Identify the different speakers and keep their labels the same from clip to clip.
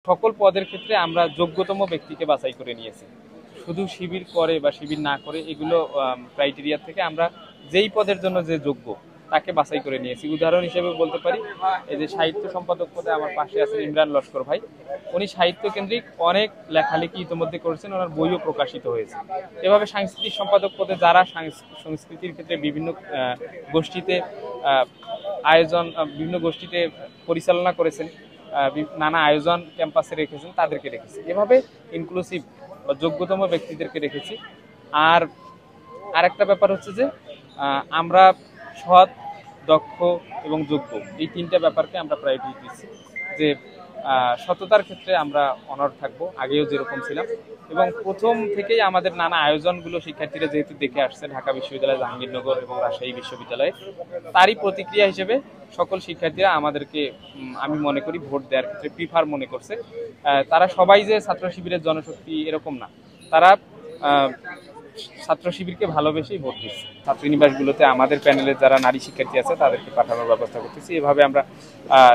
Speaker 1: সকল পদের ক্ষেত্রে আমরা যোগ্যতম ব্যক্তিকে বাছাই করে নিয়েছি। শুধু শিবির করে বা শিবির না করে এগুলো ক্রাইটেরিয়া থেকে আমরা যেই পদের জন্য যে যোগ্য তাকে বাছাই করে নিয়েছি। উদাহরণ হিসেবে বলতে পারি, এই যে সাহিত্য সম্পাদক পদে আমার পাশে আছেন ইমরান লস্কর ভাই। উনি সাহিত্য কেন্দ্রিক অনেক লেখালেখি ইতিমধ্যে করেছেন, ওনার বইও প্রকাশিত হয়েছে। এভাবে সাংস্কৃতিক সম্পাদক পদে যারা সংস্কৃতির ক্ষেত্রে বিভিন্ন গোষ্ঠীতে আয়োজন বিভিন্ন গোষ্ঠীতে পরিচালনা করেছেন, নানা আয়োজন ক্যাম্পাসে রেখেছেন, তাদেরকে রেখেছি। এভাবে ইনক্লুসিভ বা যোগ্যতম ব্যক্তিদেরকে রেখেছি। আর আরেকটা ব্যাপার হচ্ছে যে আমরা সৎ, দক্ষ এবং যোগ্য এই তিনটা ব্যাপারকে আমরা প্রায়োরিটি দিচ্ছি। যে সততার ক্ষেত্রে আমরা অনড় থাকবো, আগেও যেরকম ছিলাম। এবং প্রথম থেকেই আমাদের নানা আয়োজনগুলো শিক্ষার্থীরা যেহেতু দেখে আসছে ঢাকা বিশ্ববিদ্যালয়, জাহাঙ্গীরনগর এবং রাজশাহী বিশ্ববিদ্যালয়ে, তারই প্রতিক্রিয়া হিসেবে সকল শিক্ষার্থীরা আমাদেরকে আমি মনে করি ভোট দেওয়ার ক্ষেত্রে প্রিফার মনে করছে। তারা সবাই যে ছাত্র শিবিরের জনশক্তি এরকম না, তারা ছাত্র শিবিরকে ভালোবেসেই ভোট দিচ্ছে। ছাত্রীনিবাসগুলোতে আমাদের প্যানেলের যারা নারী শিক্ষার্থী আছে তাদেরকে পাঠানোর ব্যবস্থা করতেছি। এভাবে আমরা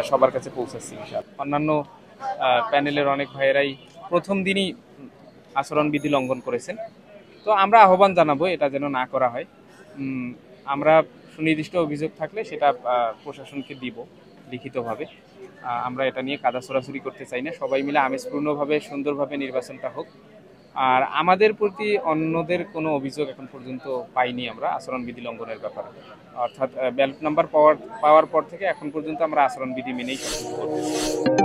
Speaker 1: সবার কাছে পৌঁছাচ্ছি ইনশাআল্লাহ। অন্যান্য প্যানেলের অনেক ভাইয়েরাই প্রথম দিনই আচরণবিধি লঙ্ঘন করেছেন। তো আমরা আহ্বান জানাবো এটা যেন না করা হয়। আমরা সুনির্দিষ্ট অভিযোগ থাকলে সেটা প্রশাসনকে দিব লিখিতভাবে। আমরা এটা নিয়ে কাদা ছোড়াছুরি করতে চাই না। সবাই মিলে আমেজপূর্ণভাবে সুন্দরভাবে নির্বাচনটা হোক। আর আমাদের প্রতি অন্যদের কোনো অভিযোগ এখন পর্যন্ত পাইনি আমরা আচরণবিধি লঙ্ঘনের ব্যাপারে। অর্থাৎ ব্যালট নাম্বার পাওয়ার পর থেকে এখন পর্যন্ত আমরা আচরণবিধি মেনেই সবকিছু করতেছি।